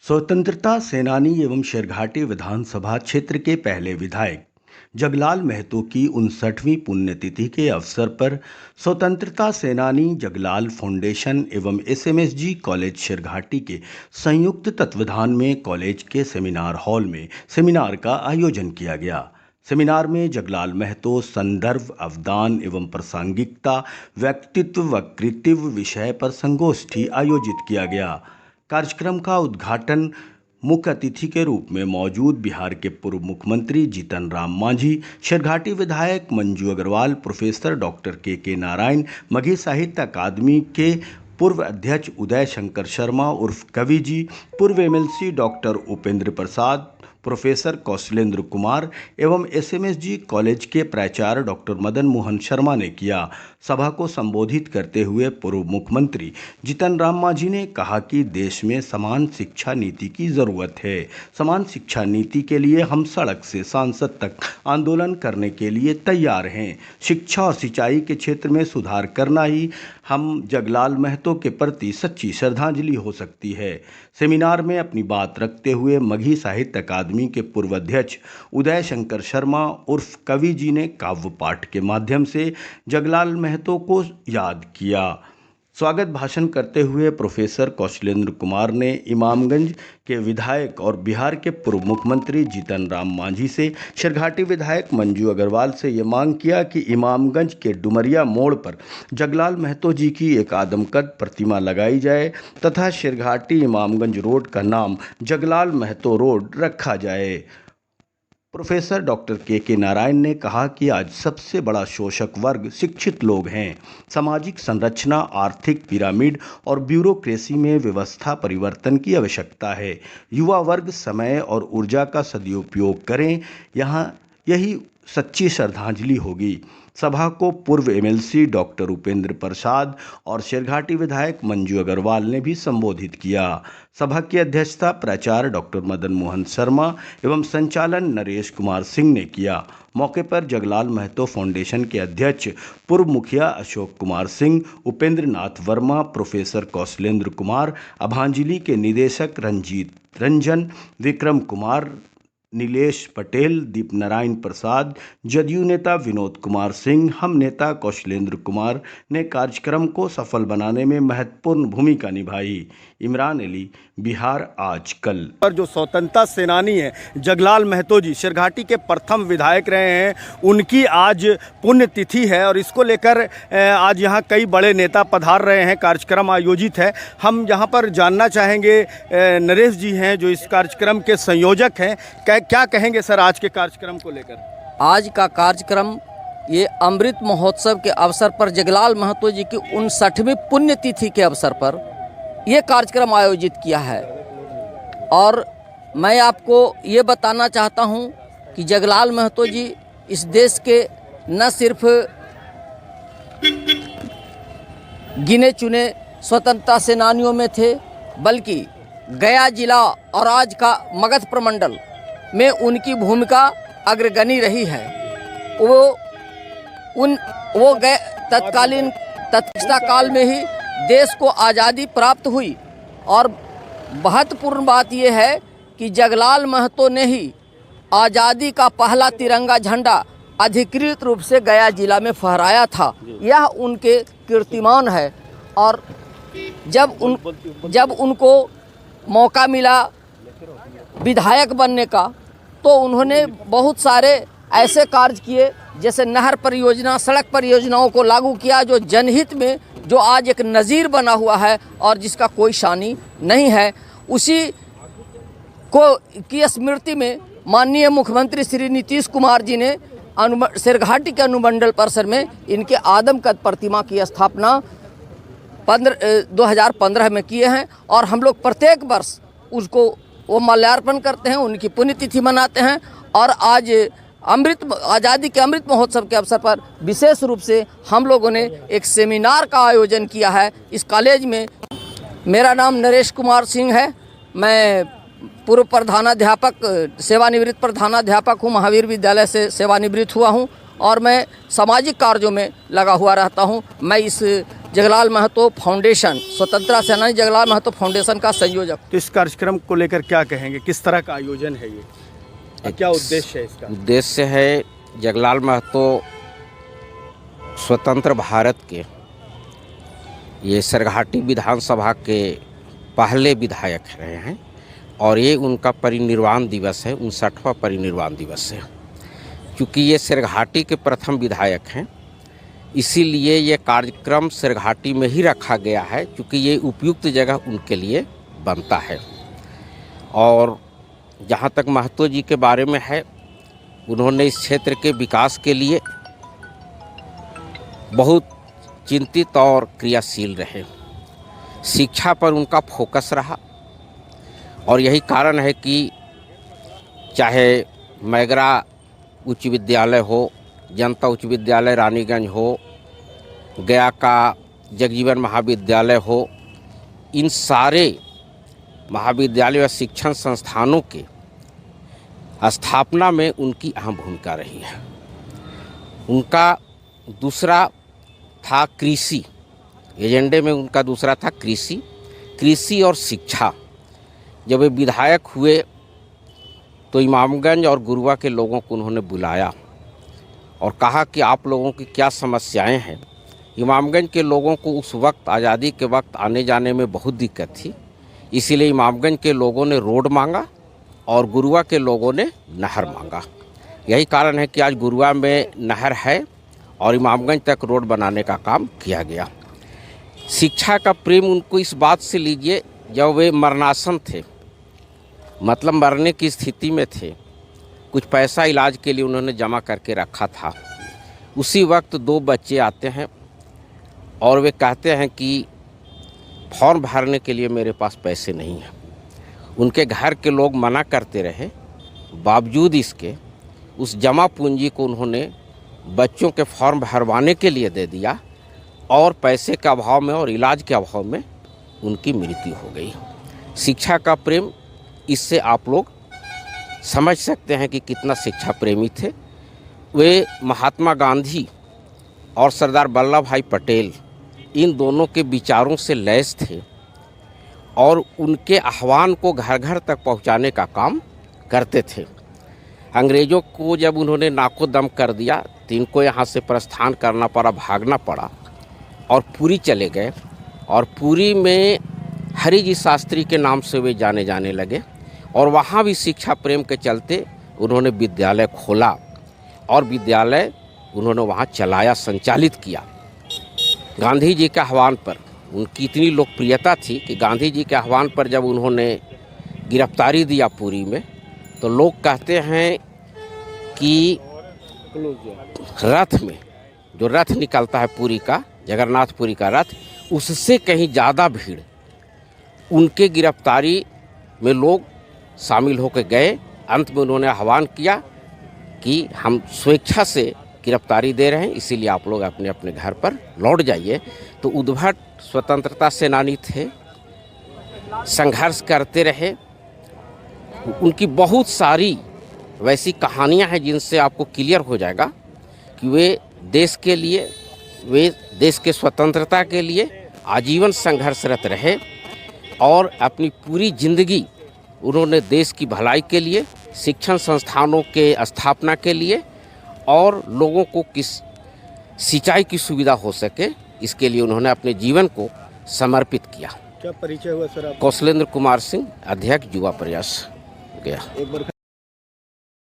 स्वतंत्रता सेनानी एवं शेरघाटी विधानसभा क्षेत्र के पहले विधायक जगलाल महतो की 59वीं पुण्यतिथि के अवसर पर स्वतंत्रता सेनानी जगलाल फाउंडेशन एवं एसएमएसजी कॉलेज शेरघाटी के संयुक्त तत्वावधान में कॉलेज के सेमिनार हॉल में सेमिनार का आयोजन किया गया। सेमिनार में जगलाल महतो संदर्भ अवदान एवं प्रासंगिकता व्यक्तित्व व कृतित्व विषय पर संगोष्ठी आयोजित किया गया। कार्यक्रम का उद्घाटन मुख्य अतिथि के रूप में मौजूद बिहार के पूर्व मुख्यमंत्री जीतन राम मांझी, शेरघाटी विधायक मंजू अग्रवाल, प्रोफेसर डॉक्टर के नारायण, मगही साहित्य अकादमी के पूर्व अध्यक्ष उदय शंकर शर्मा उर्फ कवि जी, पूर्व MLC doctor Upendra Prasad, professor Kaushalendra Kumar एवं एसएमएसजी कॉलेज के प्राचार्य डॉक्टर मदन मोहन शर्मा ने किया। सभा को संबोधित करते हुए पूर्व मुख्यमंत्री जीतन राम मांझी ने कहा कि देश में समान शिक्षा नीति की जरूरत है। समान शिक्षा नीति के लिए हम सड़क से सांसद तक आंदोलन करने के लिए तैयार हैं। शिक्षा और सिंचाई के क्षेत्र में सुधार करना ही हम जगलाल महतो के प्रति सच्ची श्रद्धांजलि हो सकती है। सेमिनार में अपनी बात रखते हुए मगही साहित्य अकादमी के पूर्व अध्यक्ष उदय शंकर शर्मा उर्फ कवि जी ने काव्य पाठ के माध्यम से जगलाल महतो को याद किया। स्वागत भाषण करते हुए प्रोफेसर कौशलेंद्र कुमार ने इमामगंज के विधायक और बिहार के पूर्व मुख्यमंत्री जीतन राम मांझी से शेरघाटी विधायक मंजू अग्रवाल से ये मांग किया कि इमामगंज के डुमरिया मोड़ पर जगलाल महतो जी की एक आदमकद प्रतिमा लगाई जाए तथा शेरघाटी इमामगंज रोड का नाम जगलाल महतो रोड रखा जाए। प्रोफेसर डॉक्टर के नारायण ने कहा कि आज सबसे बड़ा शोषक वर्ग शिक्षित लोग हैं। सामाजिक संरचना, आर्थिक पिरामिड और ब्यूरोक्रेसी में व्यवस्था परिवर्तन की आवश्यकता है। युवा वर्ग समय और ऊर्जा का सदुपयोग करें, यही सच्ची श्रद्धांजलि होगी। सभा को पूर्व एमएलसी डॉक्टर उपेंद्र प्रसाद और शेरघाटी विधायक मंजू अग्रवाल ने भी संबोधित किया। सभा की अध्यक्षता प्राचार्य डॉक्टर मदन मोहन शर्मा एवं संचालन नरेश कुमार सिंह ने किया। मौके पर जगलाल महतो फाउंडेशन के अध्यक्ष पूर्व मुखिया अशोक कुमार सिंह, उपेंद्र नाथ वर्मा, प्रोफेसर कौशलेंद्र कुमार, अभांजलि के निदेशक रंजीत रंजन, विक्रम कुमार, नीलेश पटेल, दीप नारायण प्रसाद, जदयू नेता विनोद कुमार सिंह, हम नेता कौशलेंद्र कुमार ने कार्यक्रम को सफल बनाने में महत्वपूर्ण भूमिका निभाई। इमरान अली, बिहार आजकल। पर जो स्वतंत्रता सेनानी हैं जगलाल महतो जी, शेरघाटी के प्रथम विधायक रहे हैं, उनकी आज पुण्यतिथि है और इसको लेकर आज यहाँ कई बड़े नेता पधार रहे हैं, कार्यक्रम आयोजित है। हम यहाँ पर जानना चाहेंगे, नरेश जी हैं जो इस कार्यक्रम के संयोजक हैं, क्या कहेंगे सर आज के कार्यक्रम को लेकर? आज का कार्यक्रम ये अमृत महोत्सव के अवसर पर जगलाल महतो जी की 59वीं पुण्यतिथि के अवसर पर ये कार्यक्रम आयोजित किया है। और मैं आपको ये बताना चाहता हूँ कि जगलाल महतो जी इस देश के न सिर्फ गिने चुने स्वतंत्रता सेनानियों में थे, बल्कि गया जिला और आज का मगध प्रमंडल में उनकी भूमिका अग्रगणी रही है। वो गए तत्कालीन काल में ही देश को आज़ादी प्राप्त हुई। और महत्वपूर्ण बात यह है कि जगलाल महतो ने ही आज़ादी का पहला तिरंगा झंडा अधिकृत रूप से गया जिला में फहराया था। यह उनके कीर्तिमान है। और जब उनको मौका मिला विधायक बनने का, तो उन्होंने बहुत सारे ऐसे कार्य किए, जैसे नहर परियोजना, सड़क परियोजनाओं को लागू किया, जो जनहित में जो आज एक नज़ीर बना हुआ है और जिसका कोई शानी नहीं है। उसी की स्मृति में माननीय मुख्यमंत्री श्री नीतीश कुमार जी ने शेरघाटी के अनुमंडल परिसर में इनके आदमकद प्रतिमा की स्थापना 2015 में किए हैं। और हम लोग प्रत्येक वर्ष उसको वो माल्यार्पण करते हैं, उनकी पुण्यतिथि मनाते हैं। और आज आज़ादी के अमृत महोत्सव के अवसर पर विशेष रूप से हम लोगों ने एक सेमिनार का आयोजन किया है इस कॉलेज में। मेरा नाम नरेश कुमार सिंह है। मैं पूर्व प्रधानाध्यापक, सेवानिवृत्त प्रधानाध्यापक हूँ, महावीर विद्यालय से सेवानिवृत्त हुआ हूँ और मैं सामाजिक कार्यों में लगा हुआ रहता हूँ। मैं इस जगलाल महतो फाउंडेशन, स्वतंत्रता सेनानी जगलाल महतो फाउंडेशन का संयोजक। तो इस कार्यक्रम को लेकर क्या कहेंगे, किस तरह का आयोजन है ये और क्या उद्देश्य है इसका? उद्देश्य है जगलाल महतो स्वतंत्र भारत के ये सरघाटी विधानसभा के पहले विधायक रहे हैं और ये उनका परिनिर्वाण दिवस है, 59वां परिनिर्वाण दिवस है। क्योंकि ये सरघाटी के प्रथम विधायक हैं, इसीलिए ये कार्यक्रम सरघाटी में ही रखा गया है, क्योंकि ये उपयुक्त जगह उनके लिए बनता है। और जहाँ तक महतो जी के बारे में है, उन्होंने इस क्षेत्र के विकास के लिए बहुत चिंतित और क्रियाशील रहे। शिक्षा पर उनका फोकस रहा और यही कारण है कि चाहे मैगरा उच्च विद्यालय हो, जनता उच्च विद्यालय रानीगंज हो, गया का जगजीवन महाविद्यालय हो, इन सारे महाविद्यालय व शिक्षण संस्थानों के स्थापना में उनकी अहम भूमिका रही है। उनका दूसरा था कृषि, एजेंडे में उनका दूसरा था कृषि और शिक्षा। जब वे विधायक हुए तो इमामगंज और गुरुआ के लोगों को उन्होंने बुलाया और कहा कि आप लोगों की क्या समस्याएं हैं। इमामगंज के लोगों को उस वक्त आज़ादी के वक्त आने जाने में बहुत दिक्कत थी, इसीलिए इमामगंज के लोगों ने रोड मांगा और गुरुआ के लोगों ने नहर मांगा। यही कारण है कि आज गुरुआ में नहर है और इमामगंज तक रोड बनाने का काम किया गया। शिक्षा का प्रेम उनको इस बात से लीजिए, जब वे मरणासन थे, मतलब मरने की स्थिति में थे, कुछ पैसा इलाज के लिए उन्होंने जमा करके रखा था। उसी वक्त 2 बच्चे आते हैं और वे कहते हैं कि फॉर्म भरने के लिए मेरे पास पैसे नहीं हैं। उनके घर के लोग मना करते रहे, बावजूद इसके उस जमा पूंजी को उन्होंने बच्चों के फॉर्म भरवाने के लिए दे दिया और पैसे के अभाव में और इलाज के अभाव में उनकी मृत्यु हो गई। शिक्षा का प्रेम, इससे आप लोग समझ सकते हैं कि कितना शिक्षा प्रेमी थे। वे महात्मा गांधी और सरदार वल्लभ भाई पटेल, इन दोनों के विचारों से लैस थे और उनके आह्वान को घर घर तक पहुंचाने का काम करते थे। अंग्रेज़ों को जब उन्होंने नाको दम कर दिया तो इनको यहाँ से प्रस्थान करना पड़ा, भागना पड़ा और पुरी चले गए और पुरी में हरि जी शास्त्री के नाम से वे जाने जाने लगे और वहाँ भी शिक्षा प्रेम के चलते उन्होंने विद्यालय खोला और विद्यालय उन्होंने वहाँ चलाया, संचालित किया। गांधी जी के आह्वान पर उनकी इतनी लोकप्रियता थी कि गांधी जी के आह्वान पर जब उन्होंने गिरफ्तारी दिया पुरी में, तो लोग कहते हैं कि रथ में जो रथ निकलता है पुरी का, जगन्नाथपुरी का रथ, उससे कहीं ज़्यादा भीड़ उनके गिरफ्तारी में लोग शामिल होकर गए। अंत में उन्होंने आह्वान किया कि हम स्वेच्छा से गिरफ्तारी दे रहे हैं, इसीलिए आप लोग अपने अपने घर पर लौट जाइए। तो उद्भट स्वतंत्रता सेनानी थे, संघर्ष करते रहे। उनकी बहुत सारी वैसी कहानियां हैं जिनसे आपको क्लियर हो जाएगा कि वे देश के लिए, वे देश के स्वतंत्रता के लिए आजीवन संघर्षरत रहे और अपनी पूरी ज़िंदगी उन्होंने देश की भलाई के लिए, शिक्षण संस्थानों के स्थापना के लिए और लोगों को किस सिंचाई की सुविधा हो सके, इसके लिए उन्होंने अपने जीवन को समर्पित किया। क्या परिचय हुआ सर आपका? कौशलेंद्र कुमार सिंह, अध्यक्ष युवा प्रयास गया। एक बार